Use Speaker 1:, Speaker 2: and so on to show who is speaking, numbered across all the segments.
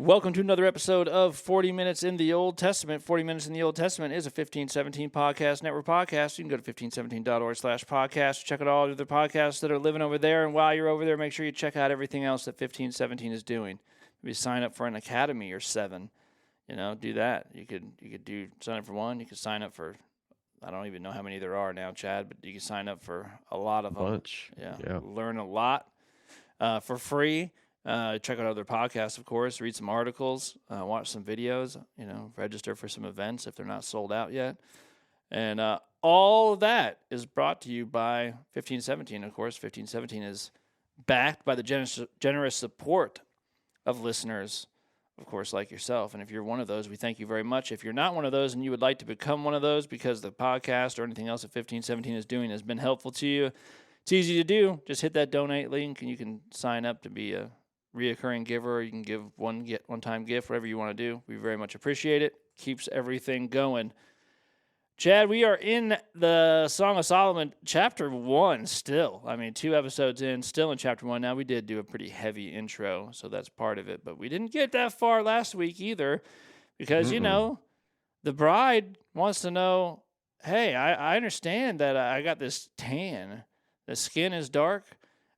Speaker 1: Welcome to another episode of 40 Minutes in the Old Testament. 40 Minutes in the Old Testament is a 1517 Podcast Network podcast. You can go to 1517.org/podcast. Check out all the other podcasts that are living over there. And while you're over there, make sure you check out everything else that 1517 is doing. Maybe sign up for an academy or 7. Do that. You could sign up for one. You could sign up for, I don't even know how many there are now, Chad, but you can sign up for a lot of them.
Speaker 2: Bunch. Yeah.
Speaker 1: Learn a lot for free. Check out other podcasts, of course, read some articles, watch some videos, register for some events if they're not sold out yet. And all of that is brought to you by 1517. Of course, 1517 is backed by the generous support of listeners, of course, like yourself. And if you're one of those, we thank you very much. If you're not one of those and you would like to become one of those because the podcast or anything else that 1517 is doing has been helpful to you, it's easy to do. Just hit that donate link and you can sign up to be a reoccurring giver, or you can give one-time gift, whatever you want to do. We very much appreciate it. Keeps everything going. Chad, we are in the Song of Solomon, chapter 1 still. 2 episodes in, still in chapter 1. Now, we did do a pretty heavy intro, so that's part of it. But we didn't get that far last week either because, the bride wants to know, hey, I understand that I got this tan. The skin is dark.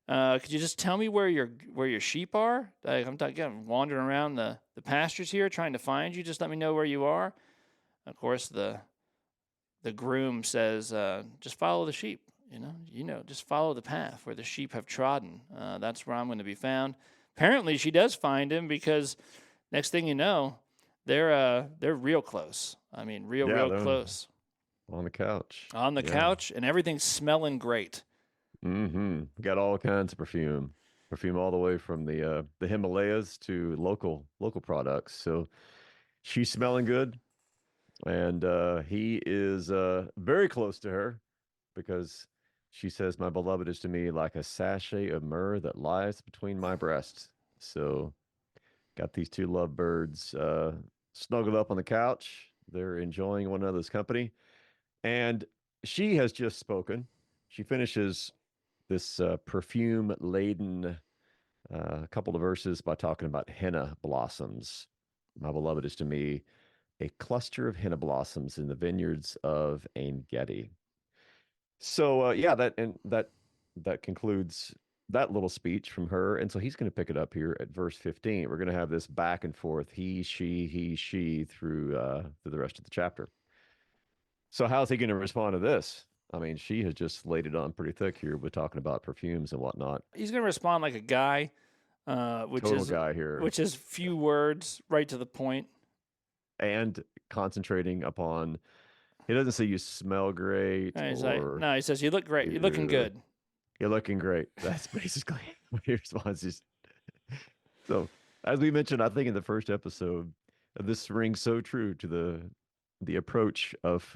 Speaker 1: Could you just tell me where your sheep are? I'm wandering around the pastures here trying to find you. Just let me know where you are. Of course, the groom says, just follow the sheep. Just follow the path where the sheep have trodden. That's where I'm going to be found. Apparently, she does find him because next thing you know, they're real close. Real close.
Speaker 2: On the couch.
Speaker 1: On the couch, and everything's smelling great.
Speaker 2: Got all kinds of perfume all the way from the Himalayas to local products. So she's smelling good, and he is very close to her because she says, "My beloved is to me like a sachet of myrrh that lies between my breasts." So got these two lovebirds snuggled up on the couch. They're enjoying one another's company, and she has just spoken. She finishes this perfume-laden couple of verses by talking about henna blossoms. My beloved is to me a cluster of henna blossoms in the vineyards of En Gedi. So that concludes that little speech from her. And so he's going to pick it up here at verse 15. We're going to have this back and forth, he, she, through the rest of the chapter. So how's he going to respond to this? She has just laid it on pretty thick here with talking about perfumes and whatnot.
Speaker 1: He's going to respond like a guy, which is few words, right to the point.
Speaker 2: And concentrating upon, he doesn't say you smell great.
Speaker 1: He says you look great. You're looking good.
Speaker 2: You're looking great. That's basically what he responds. So, as we mentioned, I think in the first episode, this rings so true to the approach of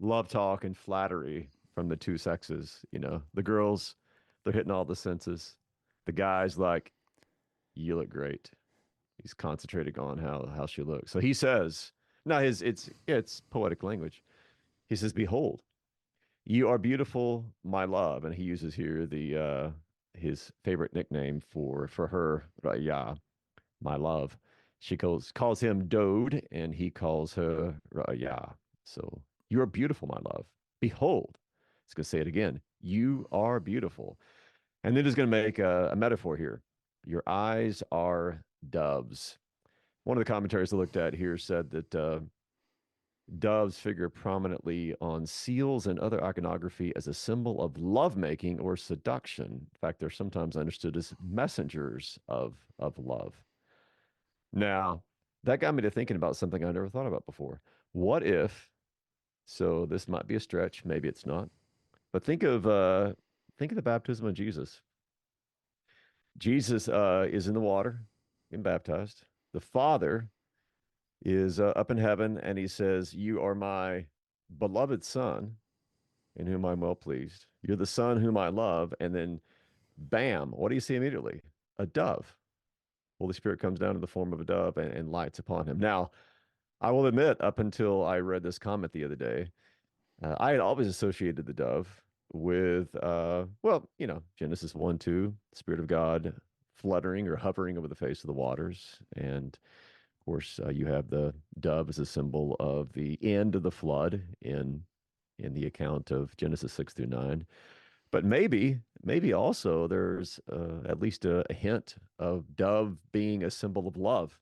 Speaker 2: love talk and flattery from the two sexes. The girls, they're hitting all the senses. The guys like, you look great. He's concentrating on how she looks. So he says, it's poetic language. He says, behold, you are beautiful, my love. And he uses here his favorite nickname for her, Ra'ya, my love. She calls him Dode, and he calls her Ra'ya. So you are beautiful, my love. Behold, it's going to say it again. You are beautiful. And then it's going to make a metaphor here. Your eyes are doves. One of the commentaries I looked at here said that doves figure prominently on seals and other iconography as a symbol of lovemaking or seduction. In fact, they're sometimes understood as messengers of love. Now, that got me to thinking about something I never thought about before. What if, so this might be a stretch, maybe it's not, but think of the baptism of Jesus. Jesus is in the water, getting baptized. The Father is up in heaven, and he says, you are my beloved Son, in whom I'm well pleased. You're the Son whom I love. And then, bam, what do you see immediately? A dove. Holy Spirit comes down in the form of a dove and lights upon him. Now, I will admit, up until I read this comment the other day, I had always associated the dove with, Genesis 1, 2, Spirit of God fluttering or hovering over the face of the waters. And of course, you have the dove as a symbol of the end of the flood in the account of Genesis 6 through 9. But maybe also there's at least a hint of dove being a symbol of love,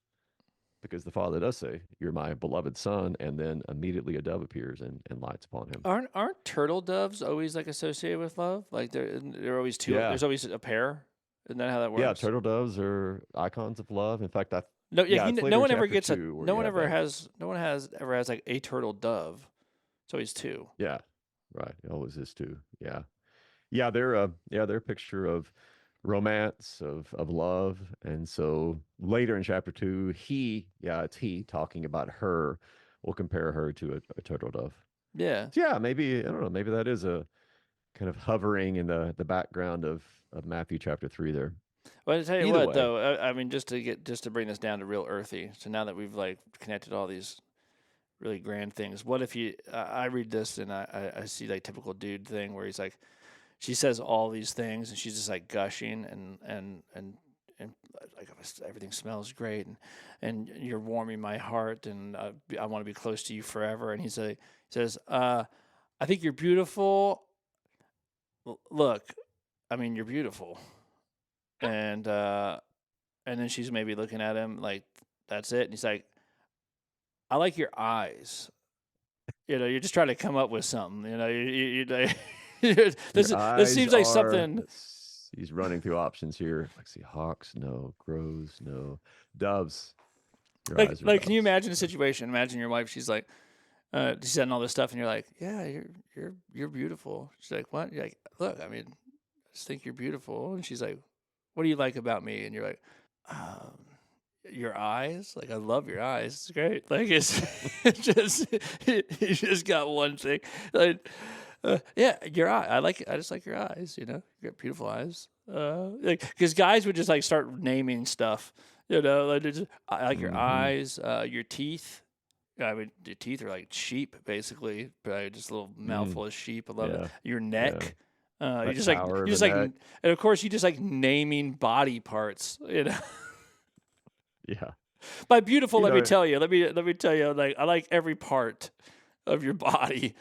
Speaker 2: because the father does say, "You're my beloved son," and then immediately a dove appears and lights upon him.
Speaker 1: Aren't turtle doves always like associated with love? Like they're always two.
Speaker 2: Yeah,
Speaker 1: There's always a pair. Isn't that how that
Speaker 2: yeah.
Speaker 1: works?
Speaker 2: Turtle doves are icons of love. In fact,
Speaker 1: No, yeah.
Speaker 2: yeah, it's
Speaker 1: No
Speaker 2: later in
Speaker 1: one ever
Speaker 2: chapter
Speaker 1: gets a.
Speaker 2: 2 where
Speaker 1: No
Speaker 2: you
Speaker 1: one
Speaker 2: have
Speaker 1: ever
Speaker 2: that.
Speaker 1: has. No one has ever has like a turtle dove. It's always two.
Speaker 2: Yeah, right. It always is too. Yeah, they're a picture of romance, of love. And so later in chapter 2, it's he talking about her, will compare her to a turtle dove.
Speaker 1: Yeah.
Speaker 2: So yeah, maybe, I don't know, maybe that is a kind of hovering in the background of Matthew chapter 3 there.
Speaker 1: Well, I tell you
Speaker 2: Either
Speaker 1: what,
Speaker 2: way.
Speaker 1: though. I mean, just to bring this down to real earthy. So now that we've like connected all these really grand things, what if you? I read this and I see like typical dude thing where he's like, she says all these things and she's just like gushing and like everything smells great and you're warming my heart and I want to be close to you forever. And he says, I think you're beautiful. Look, I mean, you're beautiful. And then she's maybe looking at him like, that's it. And he's like, I like your eyes. You're just trying to come up with something.
Speaker 2: Your
Speaker 1: This
Speaker 2: eyes
Speaker 1: seems like
Speaker 2: are,
Speaker 1: something
Speaker 2: he's running through options here. Like, see, hawks, no. Crows, no. Doves. Your eyes are
Speaker 1: like. Can you
Speaker 2: doves.
Speaker 1: imagine a situation? Imagine your wife. She's like, she's saying all this stuff, and you're like, yeah, you're beautiful. She's like, what? You're like, look, I mean, I just think you're beautiful. And she's like, what do you like about me? And you're like, um, your eyes. Like, I love your eyes. It's great. Like, it's just you just got one thing. Like, yeah, your eye. I just like your eyes. You got beautiful eyes. Like, because guys would just like start naming stuff. Like I like your
Speaker 2: Mm-hmm.
Speaker 1: eyes, your teeth. I mean, your teeth are like sheep, basically. Probably just a little
Speaker 2: Mm.
Speaker 1: mouthful of sheep. I love it.
Speaker 2: Yeah.
Speaker 1: Your
Speaker 2: Yeah.
Speaker 1: neck.
Speaker 2: That tower of a neck.
Speaker 1: And of course, you just like naming body parts.
Speaker 2: Yeah.
Speaker 1: By beautiful,
Speaker 2: You
Speaker 1: let me
Speaker 2: know,
Speaker 1: tell you. Let me tell you. Like I like every part of your body.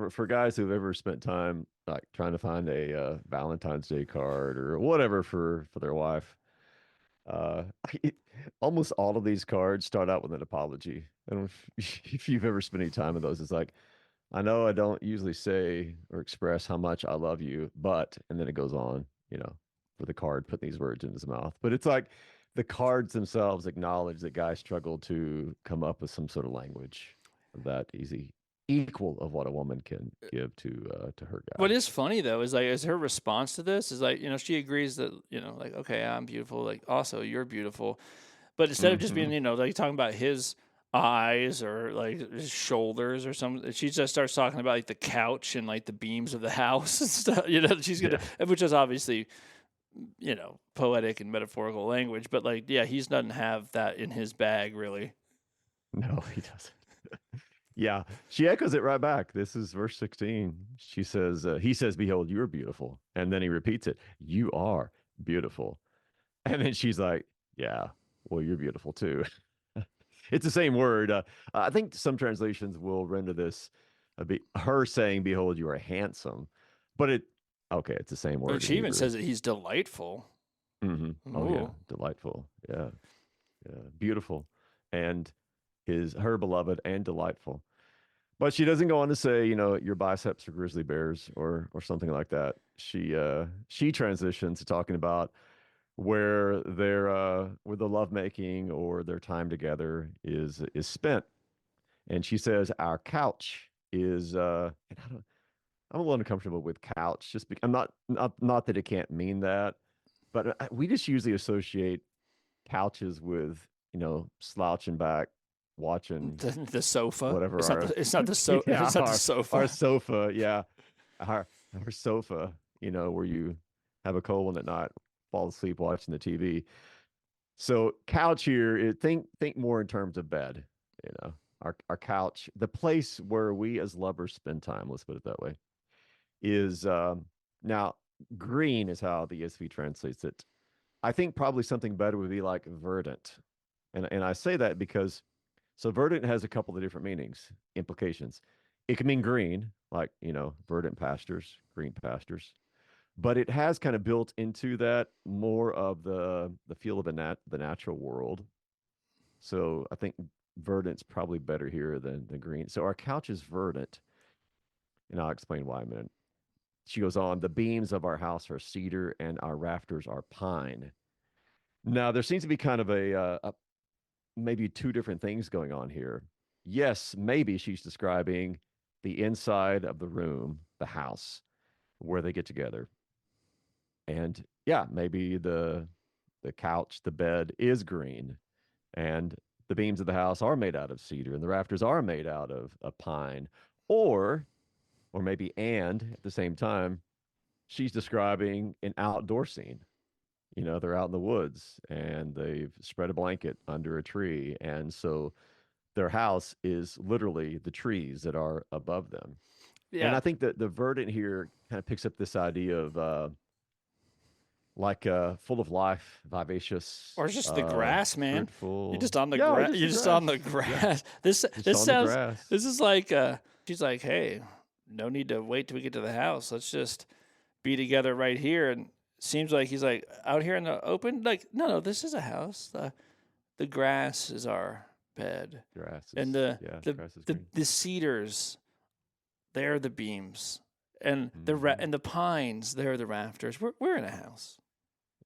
Speaker 2: for guys who've ever spent time like trying to find a Valentine's Day card or whatever for their wife, uh, almost all of these cards start out with an apology. I don't know if you've ever spent any time with those. It's like, I know I don't usually say or express how much I love you, but, and then it goes on, for the card, putting these words in his mouth. But it's like the cards themselves acknowledge that guys struggle to come up with some sort of language that easy equal of what a woman can give to her
Speaker 1: What
Speaker 2: guy.
Speaker 1: is funny though is her response to this is like she agrees that like okay, I'm beautiful, like also you're beautiful, but instead of just
Speaker 2: Hmm.
Speaker 1: being like talking about his eyes or like his shoulders or something, she just starts talking about like the couch and like the beams of the house and stuff. She's gonna,
Speaker 2: Yeah.
Speaker 1: which is obviously poetic and metaphorical language, but like yeah, he doesn't have that in his bag really.
Speaker 2: No, he doesn't. Yeah, she echoes it right back. This is verse 16. She says, he says, "Behold, you are beautiful." And then he repeats it, "You are beautiful." And then she's like, "Yeah, well, you're beautiful too." It's the same word. I think some translations will render this her saying, "Behold, you are handsome." But okay, it's the same
Speaker 1: But
Speaker 2: word in
Speaker 1: she even
Speaker 2: Hebrew.
Speaker 1: says that he's delightful.
Speaker 2: Oh, yeah,
Speaker 1: Ooh.
Speaker 2: delightful. Yeah, yeah, beautiful. And her beloved and delightful. But she doesn't go on to say, your biceps are grizzly bears or something like that. She transitions to talking about where the lovemaking or their time together is spent. And she says our couch is and I'm a little uncomfortable with couch just because I'm not that it can't mean that, but we just usually associate couches with, slouching back, watching
Speaker 1: The sofa.
Speaker 2: whatever
Speaker 1: It's not
Speaker 2: our
Speaker 1: the. It's not the
Speaker 2: yeah,
Speaker 1: It's not the
Speaker 2: our
Speaker 1: sofa.
Speaker 2: sofa, yeah, our sofa, where you have a colon at night, fall asleep watching the TV. So couch here, think more in terms of bed, our couch, the place where we as lovers spend time. Let's put it that way. Is now green is how the ESV translates it. I think probably something better would be like verdant. And I say that because so verdant has a couple of different meanings, implications. It can mean green, like, verdant pastures, green pastures. But it has kind of built into that more of the feel of the natural world. So I think verdant's probably better here than the green. So our couch is verdant, and I'll explain why in a minute. She goes on, the beams of our house are cedar and our rafters are pine. Now there seems to be kind of a maybe two different things going on here. Yes, maybe she's describing the inside of the room, the house, where they get together. And yeah, maybe the couch, the bed is green, and the beams of the house are made out of cedar, and the rafters are made out of pine. Or, or maybe and at the same time, she's describing an outdoor scene. They're out in the woods and they've spread a blanket under a tree, and so their house is literally the trees that are above them. And
Speaker 1: Yeah.
Speaker 2: I think that the verdant here kind of picks up this idea of like full of life, vivacious,
Speaker 1: Or it's just the grass, man. You're
Speaker 2: fruitful.
Speaker 1: just on the
Speaker 2: Yeah,
Speaker 1: grass.
Speaker 2: just
Speaker 1: You're
Speaker 2: the
Speaker 1: just on the
Speaker 2: grass. Yeah,
Speaker 1: grass. This
Speaker 2: just
Speaker 1: this
Speaker 2: on the
Speaker 1: sounds.
Speaker 2: grass.
Speaker 1: This is like. She's like, hey, no need to wait till we get to the house. Let's just be together right here. And seems like he's like out here in the open. Like, no, this is a house. The grass is our bed,
Speaker 2: Grass
Speaker 1: and
Speaker 2: is yeah, grass is
Speaker 1: the
Speaker 2: green.
Speaker 1: the cedars, they're the beams, and
Speaker 2: Hmm.
Speaker 1: and the pines, they're the rafters. We're in a house.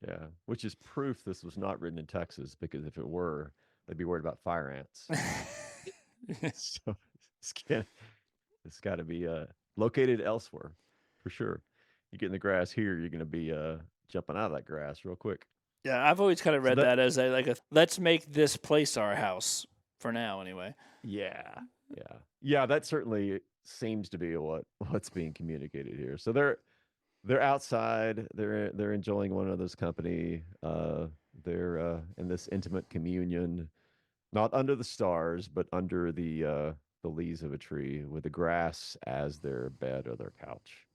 Speaker 2: Yeah, which is proof this was not written in Texas, because if it were, they'd be worried about fire ants. So it's got to be located elsewhere for sure. You get in the grass here, you're going to be jumping out of that grass real quick.
Speaker 1: Yeah, I've always kind of
Speaker 2: So
Speaker 1: read
Speaker 2: that
Speaker 1: that as a let's make this place our house for now, anyway.
Speaker 2: Yeah, yeah, that certainly seems to be what's being communicated here. So they're outside, they're enjoying one another's company. They're in this intimate communion, not under the stars, but under the leaves of a tree, with the grass as their bed or their couch.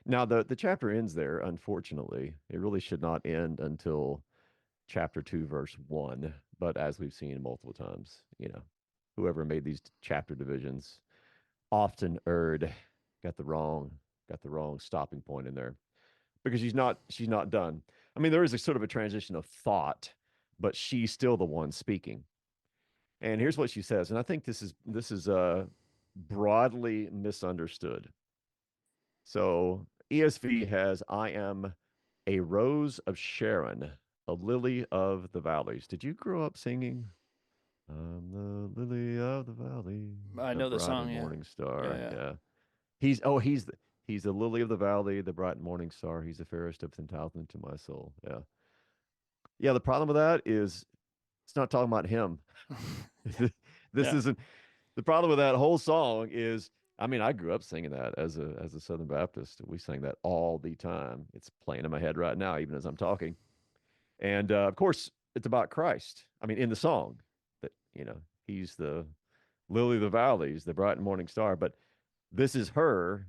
Speaker 2: Now the chapter ends there. Unfortunately, it really should not end until chapter 2, verse 1. But as we've seen multiple times, whoever made these chapter divisions often erred, got the wrong, got the wrong stopping point in there, because she's not done. I mean, there is a sort of a transition of thought, but she's still the one speaking. And here's what she says, and I think this is broadly misunderstood. So ESV has, I am a rose of Sharon, a lily of the valleys. Did you grow up singing? I'm the lily of the valley,
Speaker 1: I
Speaker 2: the
Speaker 1: know the
Speaker 2: bright
Speaker 1: song,
Speaker 2: and
Speaker 1: yeah,
Speaker 2: morning
Speaker 1: yeah,
Speaker 2: star.
Speaker 1: yeah.
Speaker 2: Yeah. He's the lily of the valley, the bright and morning star. He's the fairest of 10,000 to my soul. Yeah. Yeah. The problem with that is it's not talking about him. This
Speaker 1: Yeah.
Speaker 2: isn't the problem with that whole song is, I mean, I grew up singing that as a Southern Baptist. We sang that all the time. It's playing in my head right now, even as I'm talking. And of course, it's about Christ. I mean, in the song, that he's the lily of the valleys, the bright and morning star. But this is her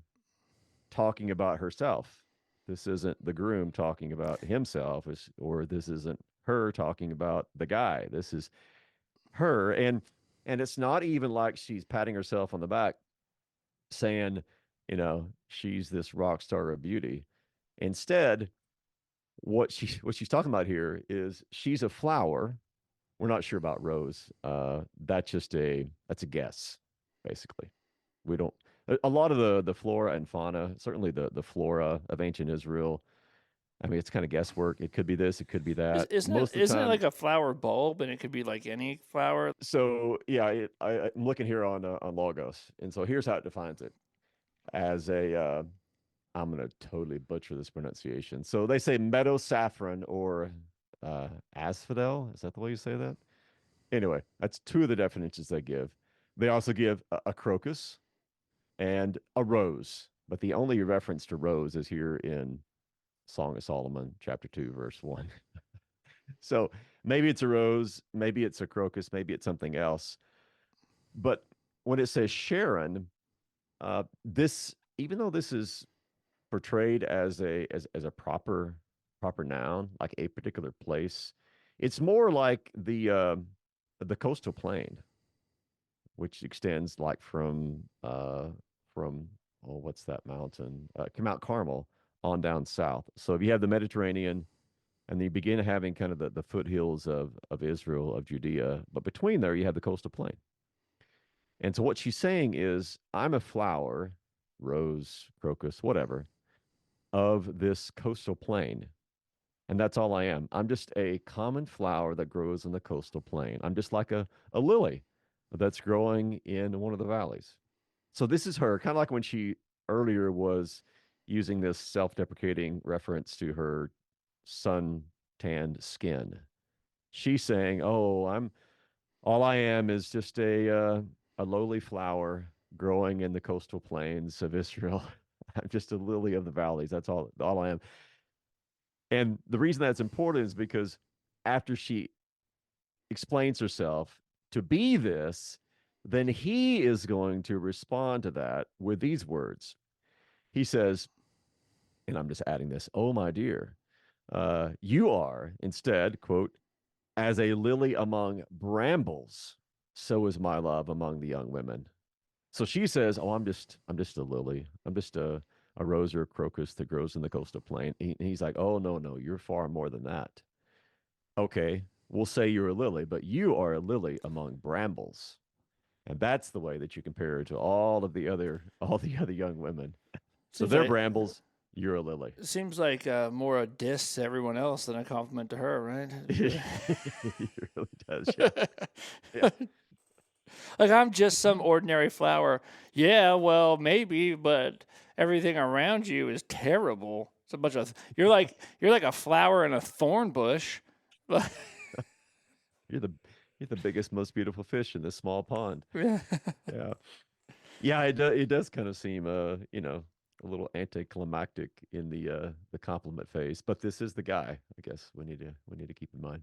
Speaker 2: talking about herself. This isn't the groom talking about himself, or this isn't her talking about the guy. This is her, and it's not even like she's patting herself on the back, saying, she's this rock star of beauty. Instead, what she's talking about here is she's a flower. We're not sure about Rose. That's a guess, basically. We don't. A lot of the flora and fauna, certainly the flora of ancient Israel. I mean, it's kind of guesswork. It could be this, it could be that.
Speaker 1: Isn't it
Speaker 2: Most of the
Speaker 1: like
Speaker 2: time,
Speaker 1: a flower bulb, and it could be like any flower?
Speaker 2: so yeah, I'm looking here on Logos, and so here's how it defines it as a. I'm gonna totally butcher this pronunciation. So they say meadow saffron or asphodel. Is that the way you say that? Anyway, that's two of the definitions they give. They also give a crocus and a rose, but the only reference to rose is here in Song of Solomon, chapter 2, verse 1. So maybe it's a rose, maybe it's a crocus, maybe it's something else. But when it says Sharon, this, even though this is portrayed as a proper proper noun, like a particular place. It's more like the coastal plain, which extends like from oh, what's that mountain? Mount Carmel on down south. So if you have the Mediterranean, and you begin having kind of the foothills of Israel, of Judea, but between there you have the coastal plain. And so what she's saying is, I'm a flower, rose, crocus, whatever, of this coastal plain. And that's all I am. I'm just a common flower that grows in the coastal plain. I'm just like a lily that's growing in one of the valleys. So this is her, kind of like when she earlier was using this self-deprecating reference to her sun tanned skin. She's saying, "Oh, I'm all I am is just a lowly flower growing in the coastal plains of Israel. I'm just a lily of the valleys. That's all I am." And the reason that's important is because after she explains herself to be this, then he is going to respond to that with these words. He says, and I'm just adding this, "Oh, my dear, you are instead, quote, as a lily among brambles, so is my love among the young women." So she says, "Oh, I'm just a lily. I'm just a rose or a crocus that grows in the coastal plain." He's like, "Oh, no, no, you're far more than that." Okay, we'll say you're a lily, but you are a lily among brambles. And that's the way that you compare her to all the other young women. So
Speaker 1: Seems
Speaker 2: they're
Speaker 1: like
Speaker 2: brambles, you're a lily.
Speaker 1: seems like more a diss to everyone else than a compliment to her, right?
Speaker 2: It really does, yeah. Yeah.
Speaker 1: Like I'm just some ordinary flower. Yeah, well, maybe, but everything around you is terrible. It's a bunch of you're like a flower in a thorn bush.
Speaker 2: You're the you're the biggest, most beautiful fish in this small pond.
Speaker 1: Yeah.
Speaker 2: Yeah. Yeah, it does kind of seem a little anticlimactic in the compliment phase, but this is the guy, I guess we need to keep in mind.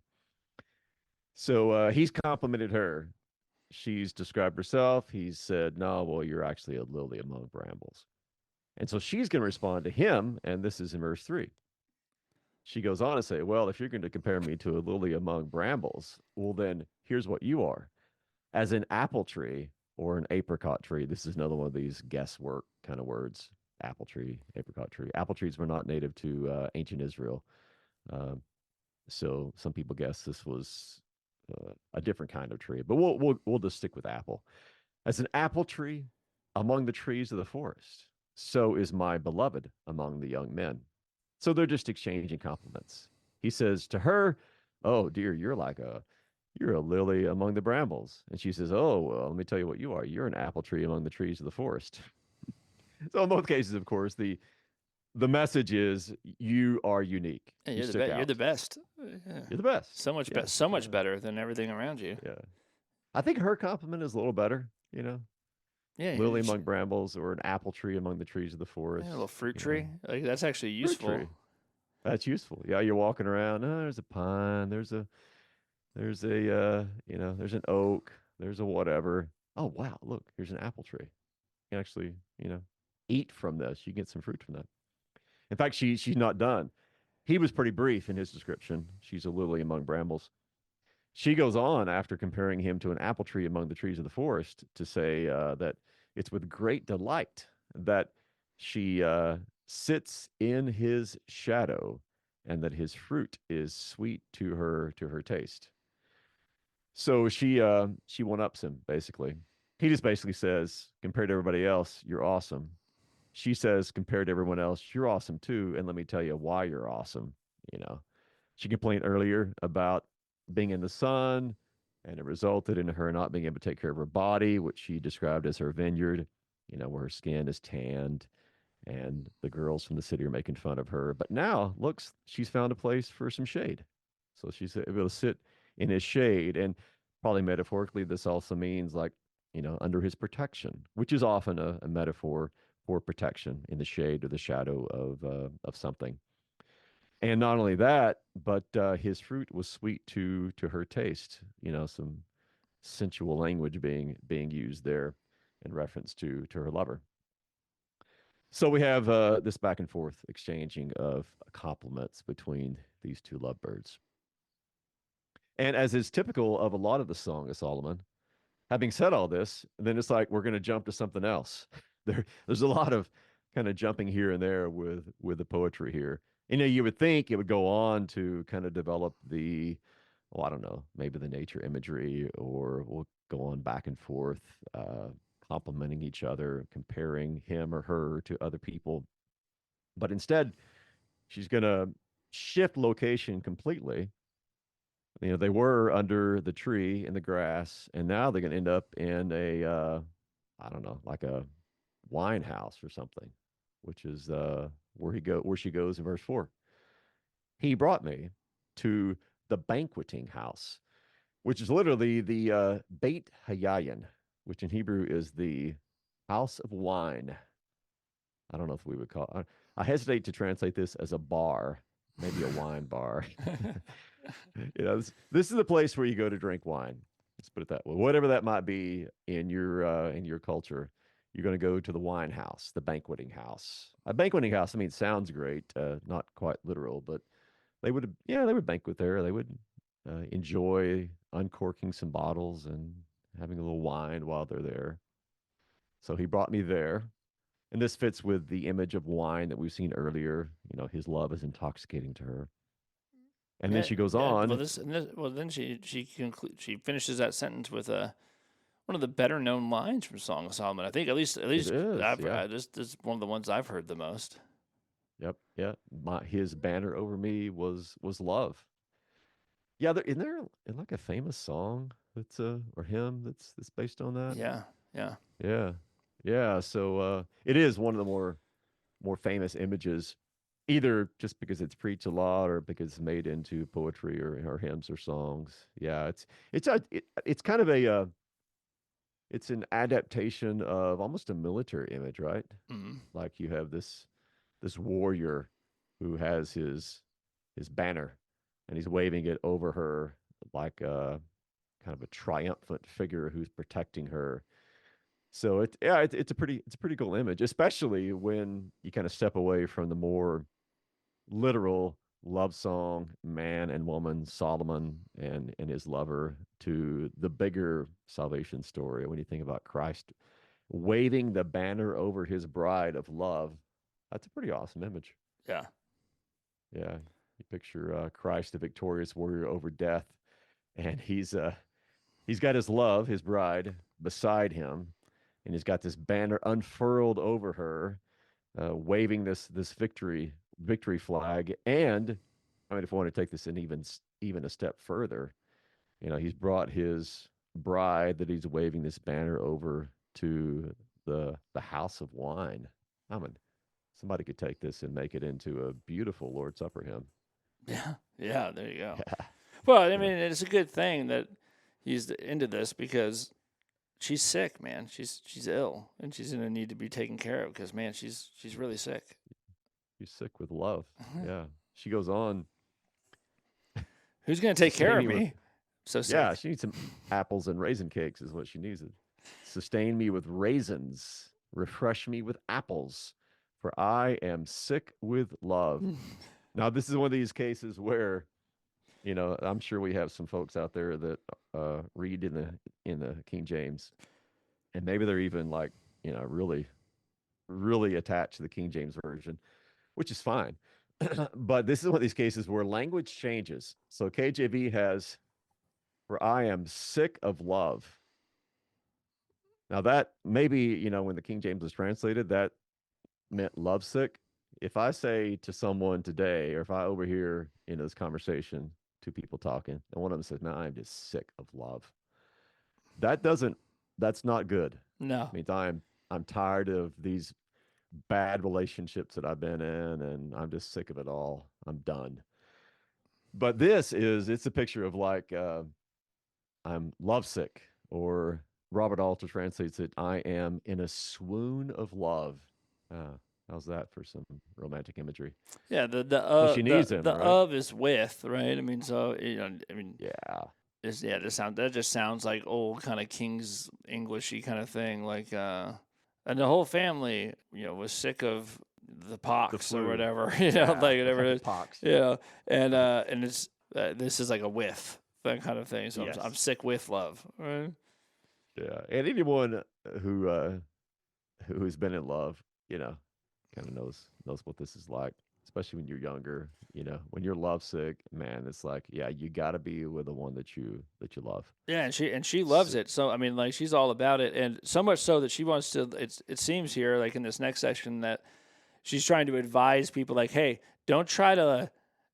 Speaker 2: So he's complimented her. She's described herself. He's said, "No, well, you're actually a lily among brambles." And so she's going to respond to him, and this is in verse 3. She goes on to say, "Well, if you're going to compare me to a lily among brambles, well, then here's what you are. As an apple tree or an apricot tree." This is another one of these guesswork kind of words. Apple tree, apricot tree. Apple trees were not native to ancient Israel. Uh, so some people guess this was a different kind of tree, but we'll just stick with apple. As an apple tree among the trees of the forest, so is my beloved among the young men. So they're just exchanging compliments. He says to her, "Oh dear, you're a lily among the brambles." And she says, "Oh, well, let me tell you what you are. You're an apple tree among the trees of the forest." So in both cases, of course, the message is you are unique.
Speaker 1: Yeah,
Speaker 2: You
Speaker 1: you're the
Speaker 2: stick
Speaker 1: best. You're
Speaker 2: out.
Speaker 1: the best. Yeah.
Speaker 2: You're the best.
Speaker 1: So much
Speaker 2: Yeah.
Speaker 1: better. So much
Speaker 2: Yeah.
Speaker 1: better than everything around you.
Speaker 2: Yeah. I think her compliment is a little better,
Speaker 1: Yeah,
Speaker 2: lily among brambles or an apple tree among the trees of the
Speaker 1: yeah, a little
Speaker 2: forest.
Speaker 1: fruit tree. Like that's actually
Speaker 2: Fruit
Speaker 1: useful.
Speaker 2: tree. That's useful. Yeah, you're walking around. Oh, there's a pine. There's an oak. There's a whatever. Oh wow, look, here's an apple tree. You can actually, eat from this. You get some fruit from that. In fact, she's not done. He was pretty brief in his description. She's a lily among brambles. She goes on after comparing him to an apple tree among the trees of the forest to say that it's with great delight that she sits in his shadow, and that his fruit is sweet to her taste. So she one ups him basically. He just basically says, compared to everybody else, you're awesome. She says, compared to everyone else, you're awesome too. And let me tell you why you're awesome. You know, she complained earlier about being in the sun, and it resulted in her not being able to take care of her body, which she described as her vineyard, where her skin is tanned and the girls from the city are making fun of her. But now, looks, she's found a place for some shade. So she's able to sit in his shade. And probably metaphorically, this also means like, under his protection, which is often a metaphor for protection in the shade or the shadow of something. And not only that, but his fruit was sweet to her taste. Some sensual language being used there in reference to her lover. So we have this back and forth exchanging of compliments between these two lovebirds. And as is typical of a lot of the Song of Solomon, having said all this, then it's like we're going to jump to something else. There's a lot of kind of jumping here and there with the poetry here. You would think it would go on to kind of develop the, well, I don't know, maybe the nature imagery, or we'll go on back and forth, complimenting each other, comparing him or her to other people. But instead, she's going to shift location completely. They were under the tree in the grass, and now they're going to end up in I don't know, like a wine house or something, which is where she goes in verse 4. He brought me to the banqueting house, which is literally the Beit Hayayin, which in Hebrew is the house of wine. I don't know if we would call it. I hesitate to translate this as a bar, maybe a wine bar. This is the place where you go to drink wine. Let's put it that way. Whatever that might be in your culture, you're going to go to the wine house, the banqueting house. A banqueting house, I mean, sounds great, not quite literal, but they would banquet there. They would enjoy uncorking some bottles and having a little wine while they're there. So he brought me there. And this fits with the image of wine that we've seen earlier. His love is intoxicating to her. And then she goes on.
Speaker 1: Then she finishes that sentence with one of the better known lines from Song of Solomon. I think at least this is one of the ones I've heard the most.
Speaker 2: Yep, yeah. His banner over me was love. Yeah, isn't there like a famous song that's or hymn that's based on that? Yeah. So it is one of the more famous images, either just because it's preached a lot or because it's made into poetry or hymns or songs. Yeah, it's kind of it's an adaptation of almost a military image, right?
Speaker 1: Mm-hmm.
Speaker 2: Like you have this warrior who has his banner, and he's waving it over her like a kind of a triumphant figure who's protecting her. So it's a pretty cool image, especially when you kind of step away from the more literal love song, man and woman, Solomon and his lover, to the bigger salvation story. When you think about Christ waving the banner over his bride of love, that's a pretty awesome image.
Speaker 1: Yeah.
Speaker 2: Yeah. You picture Christ, the victorious warrior over death, and he's got his love, his bride, beside him, and he's got this banner unfurled over her, waving this victory flag. And I mean, if we want to take this in even a step further, he's brought his bride that he's waving this banner over to the house of wine. I mean, somebody could take this and make it into a beautiful Lord's Supper hymn.
Speaker 1: Yeah, there you go. Yeah. Well, I mean, it's a good thing that he's into this, because she's sick, man. She's ill, and she's going to need to be taken care of, because, man, she's really sick.
Speaker 2: She's sick with love. Yeah. She goes on.
Speaker 1: Who's going to take care of me? So sick.
Speaker 2: Yeah, she needs some apples and raisin cakes is what she needs. Sustain me with raisins. Refresh me with apples, for I am sick with love. Now, this is one of these cases where, I'm sure we have some folks out there that read in the King James, and maybe they're even like, really, really attached to the King James version, which is fine. But this is one of these cases where language changes. So KJV has, for I am sick of love. Now that maybe, when the King James was translated, that meant lovesick. If I say to someone today, or if I overhear, this conversation, two people talking, and one of them says, man, I'm just sick of love. That's not good.
Speaker 1: No.
Speaker 2: It means I'm tired of these bad relationships that I've been in, and I'm just sick of it all. I'm done. But it's a picture of like, I'm lovesick, or Robert Alter translates it, I am in a swoon of love. How's that for some romantic imagery?
Speaker 1: Yeah,
Speaker 2: she needs him.
Speaker 1: The
Speaker 2: right?
Speaker 1: of is with, right? I mean, so
Speaker 2: yeah.
Speaker 1: That just sounds like old kind of King's Englishy kind of thing, like and the whole family, was sick of the
Speaker 2: The
Speaker 1: pox or
Speaker 2: flu.
Speaker 1: whatever,
Speaker 2: Yeah,
Speaker 1: like whatever it is,
Speaker 2: pox.
Speaker 1: and it's this is like a with that kind of thing. So I'm
Speaker 2: Yes.
Speaker 1: sick with love, right?
Speaker 2: Yeah. And anyone who who's been in love, kind of knows what this is like, especially when you're younger. When you're lovesick, man, it's like, yeah, you got to be with the one that you love.
Speaker 1: Yeah, and she loves
Speaker 2: So,
Speaker 1: it. So I mean, like she's all about it, and so much so that she wants to. It seems here, like in this next section, that she's trying to advise people, like, hey, don't try to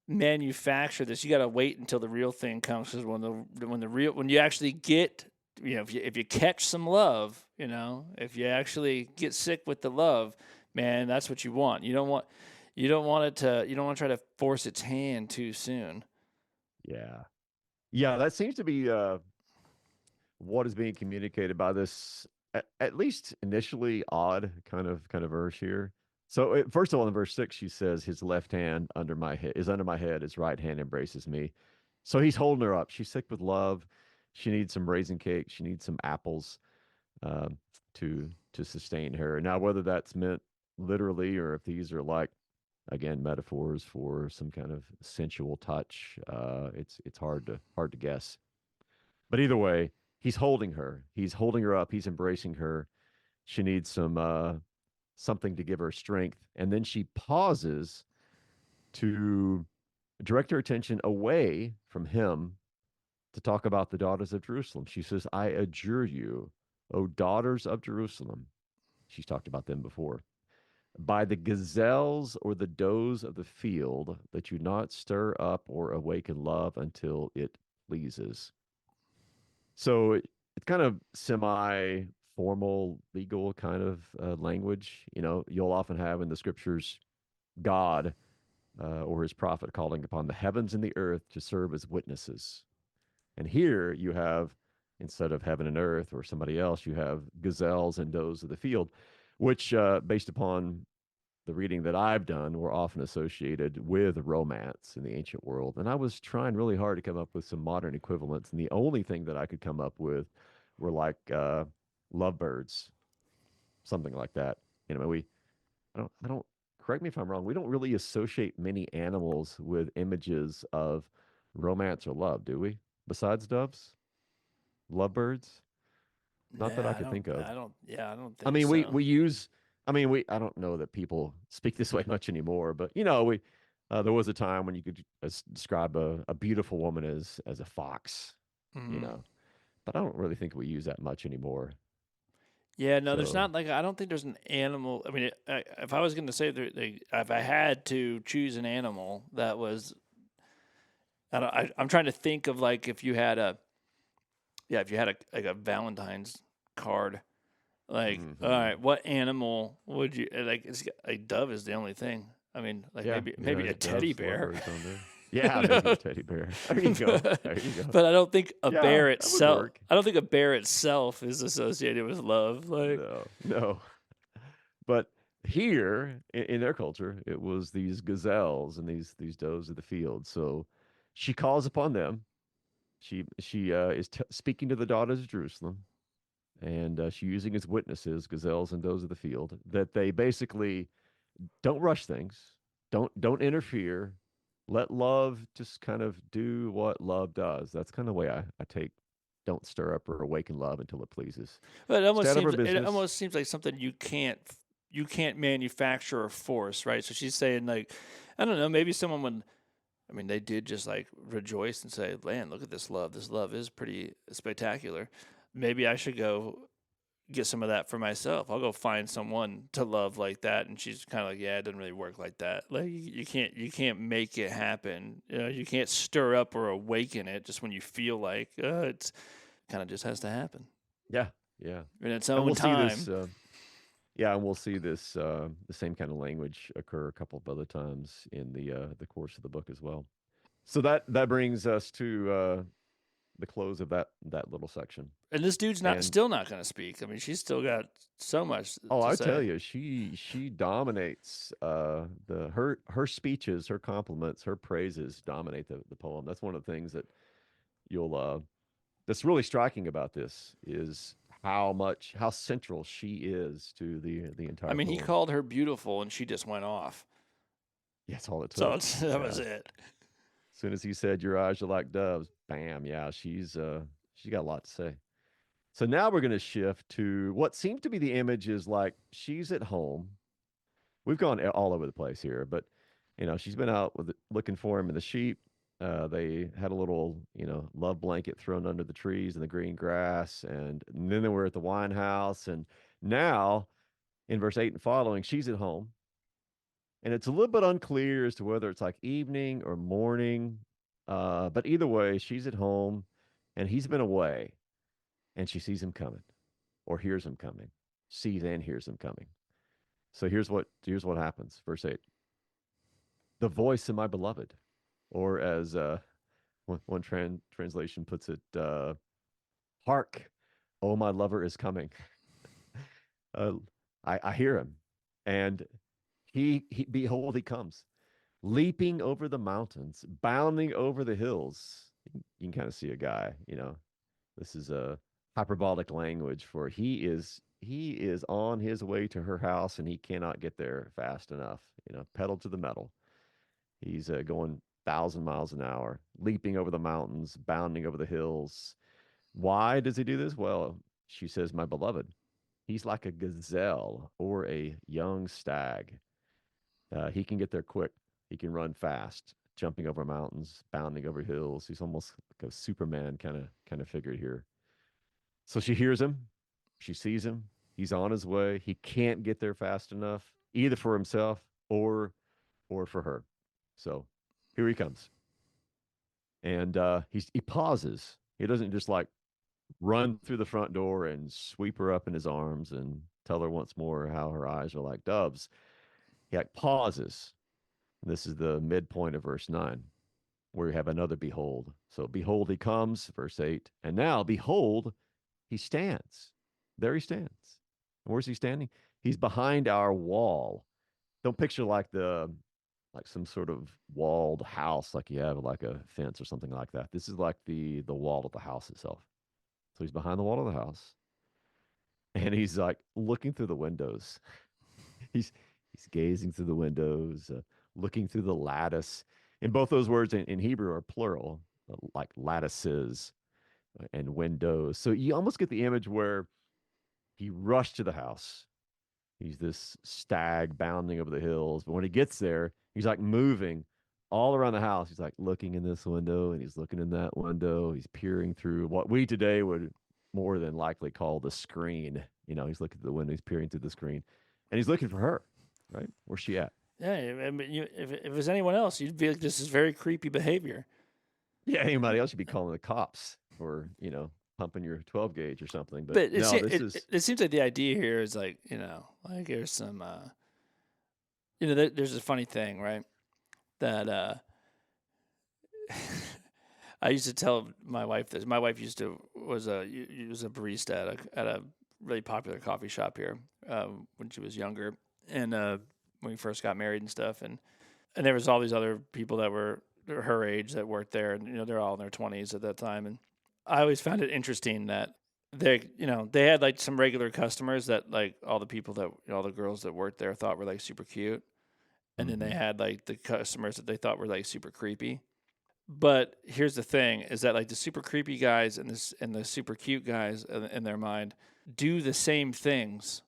Speaker 1: manufacture this. You got to wait until the real thing comes, because when you actually get, if you catch some love, if you actually get sick with the love, man, that's what you want. You don't want to try to force its hand too soon.
Speaker 2: yeah. Yeah, that seems to be what is being communicated by this, at least initially odd kind of verse here. So first of all, in verse 6, she says, "His left hand under my head is under my head; his right hand embraces me." So he's holding her up. She's sick with love. She needs some raisin cake. She needs some apples um, to sustain her. Now, whether that's meant literally or if these are like, again, metaphors for some kind of sensual touch, it's hard to guess. But either way, he's holding her. He's holding her up. He's embracing her. She needs something to give her strength, and then she pauses to direct her attention away from him to talk about the daughters of Jerusalem. She says, "I adjure you, O daughters of Jerusalem." She's talked about them before. "By the gazelles or the does of the field, that you not stir up or awaken love until it pleases." So it's kind of semi formal, legal kind of language. You'll often have in the scriptures God or his prophet calling upon the heavens and the earth to serve as witnesses. And here you have, instead of heaven and earth or somebody else, you have gazelles and does of the field, which, based upon the reading that I've done, were often associated with romance in the ancient world. And I was trying really hard to come up with some modern equivalents, and the only thing that I could come up with were like lovebirds, something like that. I don't. Correct me if I'm wrong. We don't really associate many animals with images of romance or love, do we? Besides doves, lovebirds, not that I
Speaker 1: Nah,
Speaker 2: could think of.
Speaker 1: I don't. Yeah, I don't
Speaker 2: I
Speaker 1: think
Speaker 2: mean, we
Speaker 1: so.
Speaker 2: we use. I mean, I don't know that people speak this way much anymore, but we there was a time when you could describe a beautiful woman as a fox, you
Speaker 1: Mm.
Speaker 2: know. But I don't really think we use that much anymore.
Speaker 1: Yeah, no, there's
Speaker 2: So,
Speaker 1: not like I don't think there's an animal. I mean, if I was going to say if I had to choose an animal that was, I don't, I'm trying to think of like if you had a Valentine's card, like, all
Speaker 2: hmm
Speaker 1: right, what animal would you like? A dove is the only thing. I mean, like
Speaker 2: yeah,
Speaker 1: maybe
Speaker 2: yeah,
Speaker 1: a teddy
Speaker 2: doves,
Speaker 1: bear.
Speaker 2: lovebirds on there. Yeah, maybe a teddy bear. There you go.
Speaker 1: but,
Speaker 2: There you go.
Speaker 1: but I don't think a
Speaker 2: Yeah,
Speaker 1: bear
Speaker 2: that would
Speaker 1: itself.
Speaker 2: work.
Speaker 1: I don't think a bear itself is associated with love. Like,
Speaker 2: No, no. But here in their culture, it was these gazelles and these does of the field. So she calls upon them. She is speaking to the daughters of Jerusalem, and she using as witnesses gazelles and does of the field, that they basically don't rush things, don't interfere, let love just kind of do what love does. That's kind of the way I take. Don't stir up or awaken love until it pleases.
Speaker 1: but
Speaker 2: Stay out of her
Speaker 1: it
Speaker 2: business.
Speaker 1: almost seems like something you can't manufacture or force, right? So she's saying like, I don't know, maybe someone would. I mean, they did just like rejoice and say, "Man, look at this love. This love is pretty spectacular. Maybe I should go get some of that for myself. I'll go find someone to love like that." And she's kind of like, "Yeah, it doesn't really work like that. Like you can't make it happen. You can't stir up or awaken it just when you feel like it's kind of just has to happen
Speaker 2: Yeah, yeah.
Speaker 1: in its
Speaker 2: And
Speaker 1: own
Speaker 2: we'll see this.
Speaker 1: time."
Speaker 2: Yeah, and we'll see this the same kind of language occur a couple of other times in the course of the book as well. So that brings us to the close of that little section.
Speaker 1: And this dude's not
Speaker 2: And
Speaker 1: still not going to speak. I mean, she's still got so much
Speaker 2: oh,
Speaker 1: to
Speaker 2: I tell
Speaker 1: say.
Speaker 2: you, she dominates the her speeches, her compliments, her praises dominate the poem. That's one of the things that you'll that's really striking about this is how central she is to the
Speaker 1: I
Speaker 2: entire
Speaker 1: mean, he
Speaker 2: film.
Speaker 1: called her beautiful, and she just went off.
Speaker 2: Yeah, that's all it
Speaker 1: So
Speaker 2: took.
Speaker 1: that
Speaker 2: Yeah.
Speaker 1: was it.
Speaker 2: As soon as he said your eyes are like doves, bam, yeah, she got a lot to say. So now we're going to shift to what seems to be the image is like she's at home. We've gone all over the place here, but she's been out looking for him in the sheep. They had a little, love blanket thrown under the trees and the green grass, and then they were at the wine house, and now in verse 8 and following, she's at home, and it's a little bit unclear as to whether it's like evening or morning. But either way, she's at home, and he's been away, and she sees him coming, or hears him coming, sees and hears him coming. So here's what happens. Verse 8. The voice of my beloved, or as one translation puts it, hark, oh my lover is coming. uh, I hear him, and he behold he comes, leaping over the mountains, bounding over the hills. You can kind of see a guy, this is a hyperbolic language for he is on his way to her house, and he cannot get there fast enough, pedal to the metal. He's going 1,000 miles an hour, leaping over the mountains, bounding over the hills. Why does he do this? Well, she says, my beloved. He's like a gazelle or a young stag. He can get there quick. He can run fast, jumping over mountains, bounding over hills. He's almost like a Superman kind of figure here. So she hears him. She sees him. He's on his way. He can't get there fast enough, either for himself or for her. So here he comes. And he pauses. He doesn't just like run through the front door and sweep her up in his arms and tell her once more how her eyes are like doves. He like pauses. And this is the midpoint of verse 9, where we have another behold. So behold, he comes, verse 8. And now behold, he stands. There he stands. And where's he standing? He's behind our wall. Don't picture like some sort of walled house, like you have like a fence or something like that. This is like the wall of the house itself. So he's behind the wall of the house, and he's like looking through the windows. he's gazing through the windows, looking through the lattice. And both those words in Hebrew are plural, like lattices and windows. So you almost get the image where he rushed to the house. He's this stag bounding over the hills. But when he gets there, he's like moving all around the house. He's like looking in this window and he's looking in that window. He's peering through what we today would more than likely call the screen. He's looking through the window, he's peering through the screen, and he's looking for her, right? Where's she at?
Speaker 1: Yeah, I mean, if it was anyone else, you'd be like, this is very creepy behavior.
Speaker 2: Yeah, anybody else should be calling the cops or, pumping your 12 gauge or something. But
Speaker 1: But
Speaker 2: no, this is.
Speaker 1: it seems like the idea here is like, like there's some, there's a funny thing, right? That I used to tell my wife this. My wife was a barista at a really popular coffee shop here when she was younger, and when we first got married and stuff, and there was all these other people that were her age that worked there, and they're all in their 20s at that time, and I always found it interesting that they had like some regular customers that like all the people that all the girls that worked there thought were like super cute, and then they had like the customers that they thought were like super creepy. But here's the thing: is that like the super creepy guys and the super cute guys in their mind do the same things.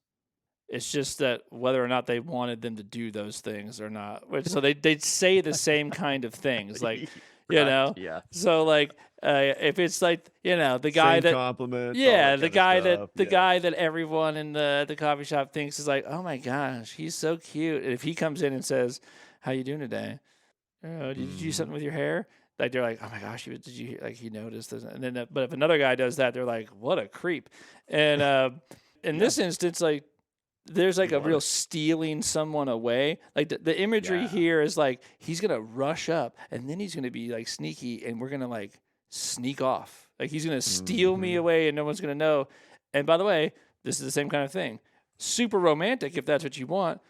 Speaker 1: It's just that whether or not they wanted them to do those things or not. So they'd say the same kind of things, like
Speaker 2: Yeah.
Speaker 1: So like if it's like the guy
Speaker 2: Same
Speaker 1: that
Speaker 2: compliments,
Speaker 1: the guy
Speaker 2: stuff.
Speaker 1: that guy that everyone in the coffee shop thinks is like, oh my gosh, he's so cute. And if he comes in and says, "How you doing today? Did you do something with your hair?" Like they're like, "Oh my gosh, did you like he noticed this?" And then but if another guy does that, they're like, "What a creep." And in this instance, like there's like a real stealing someone away. Like the imagery here is like he's gonna rush up and then he's gonna be like sneaky and we're gonna like sneak off. Like he's gonna steal me away and no one's gonna know. And by the way, this is the same kind of thing. Super romantic if that's what you want.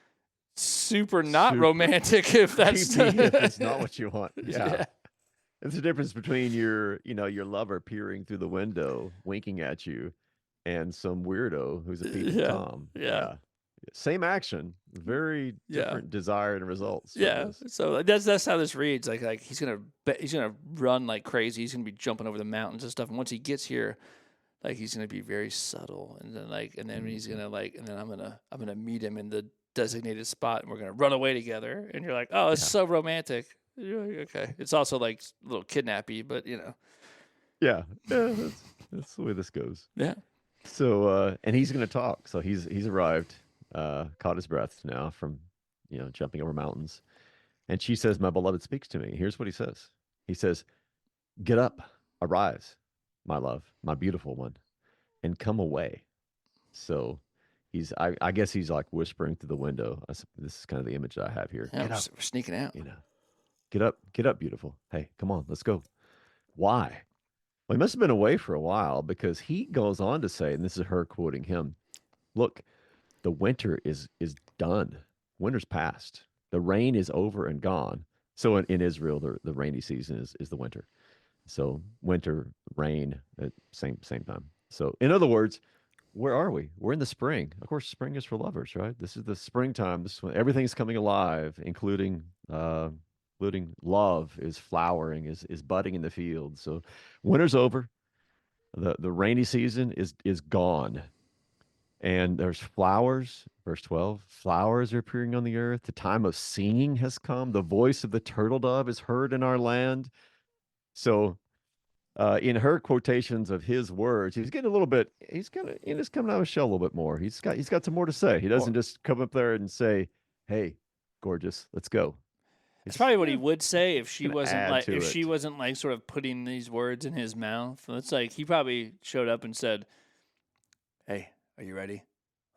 Speaker 1: Super not romantic if that's
Speaker 2: if it's not what you want. Yeah. It's the difference between your lover peering through the window, winking at you, and some weirdo who's a peeping
Speaker 1: Yeah.
Speaker 2: Tom.
Speaker 1: Yeah.
Speaker 2: Yeah. Same action, very
Speaker 1: Yeah.
Speaker 2: different desire and results from
Speaker 1: Yeah.
Speaker 2: this.
Speaker 1: So that's how this reads. Like he's gonna run like crazy. He's gonna be jumping over the mountains and stuff. And once he gets here, like he's gonna be very subtle. And then he's
Speaker 2: Mhm.
Speaker 1: gonna and then I'm gonna meet him in the designated spot, and we're gonna run away together. And you're like, oh, it's
Speaker 2: Yeah.
Speaker 1: so romantic. You're like, okay. It's also like a little kidnappy, but
Speaker 2: Yeah. Yeah, that's the way this goes.
Speaker 1: yeah.
Speaker 2: So and he's gonna talk. So he's arrived, caught his breath now from jumping over mountains. And she says, "My beloved speaks to me." Here's what he says. He says, "Get up, arise, my love, my beautiful one, and come away." So I guess he's like whispering through the window. This is kind of the image that I have here.
Speaker 1: Yeah,
Speaker 2: Get up,
Speaker 1: we're sneaking out.
Speaker 2: you know, get up, beautiful. Hey, come on, let's go. Why? Well, he must have been away for a while because he goes on to say, and this is her quoting him, look, the winter is done. Winter's past. The rain is over and gone. So in Israel, the rainy season is the winter. So winter, rain at same time. So in other words, where are we? We're in the spring. Of course, spring is for lovers, right? This is the springtime. This is when everything's coming alive, including love is flowering, is budding in the field. So winter's over. The rainy season is gone. And there's flowers, verse 12. Flowers are appearing on the earth. The time of singing has come. The voice of the turtle dove is heard in our land. So in her quotations of his words, he's getting a little bit. He's kind of he's coming out of his shell a little bit more. He's got some more to say. He
Speaker 1: Or
Speaker 2: doesn't just come up there and say, "Hey, gorgeous, let's go."
Speaker 1: that's
Speaker 2: He's
Speaker 1: probably what he would say if she
Speaker 2: gonna
Speaker 1: wasn't
Speaker 2: add to it.
Speaker 1: sort of putting these words in his mouth. It's like he probably showed up and said, "Hey, are you ready?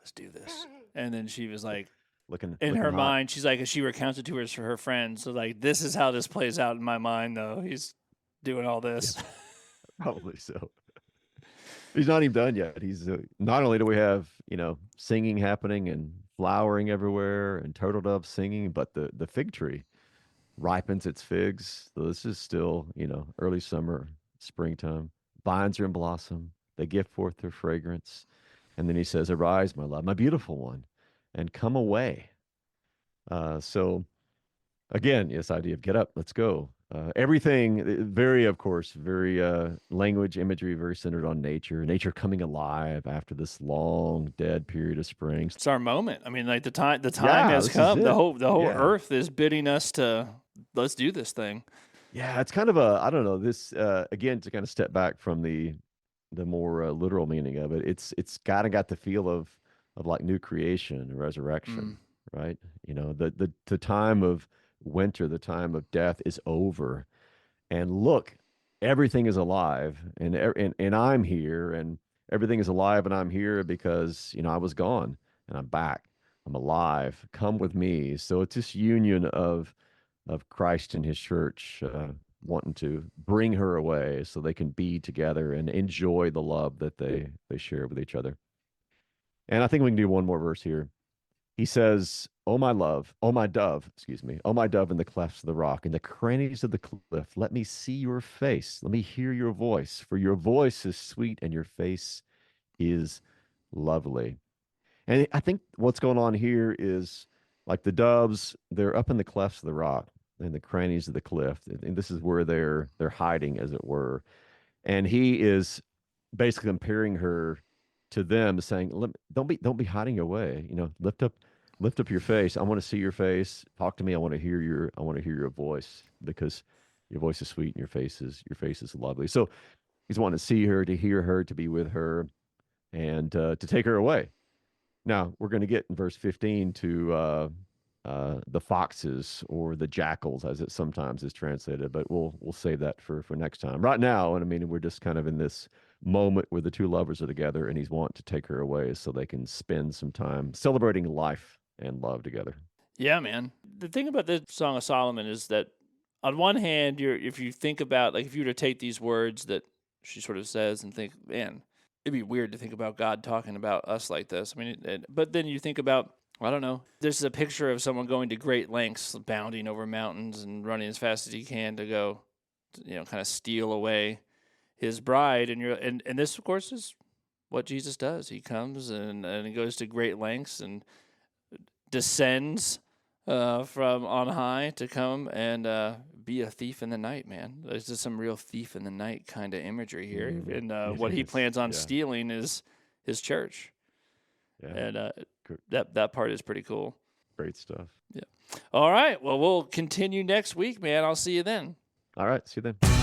Speaker 1: Let's do this." And then she was like,
Speaker 2: Looking
Speaker 1: in
Speaker 2: looking
Speaker 1: her
Speaker 2: hot.
Speaker 1: mind, she's like, as she recounts it to her friends. So like, this is how this plays out in my mind, though. He's doing all
Speaker 2: Yeah,
Speaker 1: this.
Speaker 2: probably so. He's not even done yet. He's not only do we have singing happening and flowering everywhere and turtle doves singing, but the fig tree ripens its figs. So this is still early summer, springtime. Vines are in blossom. They give forth their fragrance. And then he says, "Arise, my love, my beautiful one, and come away." So again, this idea of get up, let's go. Everything very, of course, very language, imagery, very centered on nature coming alive after this long dead period of spring.
Speaker 1: It's our moment. I mean, like the time
Speaker 2: Yeah,
Speaker 1: has
Speaker 2: this is
Speaker 1: come. The
Speaker 2: it.
Speaker 1: whole
Speaker 2: Yeah.
Speaker 1: earth is bidding us to let's do this thing.
Speaker 2: Yeah, it's kind of a, I don't know, this again to kind of step back from the more literal meaning of it. It's kind of got the feel of like new creation, resurrection,
Speaker 1: Mm.
Speaker 2: right? The time of winter, the time of death is over. And look, everything is alive and I'm here and everything is alive and I'm here because, I was gone and I'm back. I'm alive. Come with me. So it's this union of Christ and his church wanting to bring her away so they can be together and enjoy the love that they share with each other. And I think we can do one more verse here. He says, "Oh my love, oh my dove, excuse me, oh my dove in the clefts of the rock, in the crannies of the cliff, let me see your face, let me hear your voice, for your voice is sweet and your face is lovely." And I think what's going on here is like the doves, they're up in the clefts of the rock, in the crannies of the cliff, and this is where they're hiding, as it were. And he is basically comparing her to them, saying, don't be hiding away. Lift up your face. I want to see your face. Talk to me. I want to hear your voice because your voice is sweet and your face is lovely. So he's wanting to see her, to hear her, to be with her, and to take her away. Now we're going to get in verse 15 to the foxes or the jackals, as it sometimes is translated, but we'll save that for next time. Right now, and I mean, we're just kind of in this moment where the two lovers are together, and he's wanting to take her away so they can spend some time celebrating life and love together.
Speaker 1: Yeah, man. The thing about the Song of Solomon is that on one hand, if you think about like if you were to take these words that she sort of says and think, man, it'd be weird to think about God talking about us like this. I mean, but then you think about, I don't know, there's a picture of someone going to great lengths, bounding over mountains and running as fast as he can to go, kind of steal away his bride, and this of course is what Jesus does. He comes and goes to great lengths and descends from on high to come and be a thief in the night, man. There's just some real thief in the night kind of imagery here. And
Speaker 2: It
Speaker 1: what he
Speaker 2: is,
Speaker 1: plans on
Speaker 2: yeah.
Speaker 1: stealing is his church.
Speaker 2: Yeah,
Speaker 1: And
Speaker 2: Good.
Speaker 1: that part is pretty cool.
Speaker 2: great stuff.
Speaker 1: All right. Well, we'll continue next week, man. I'll see you then.
Speaker 2: All right, see you then.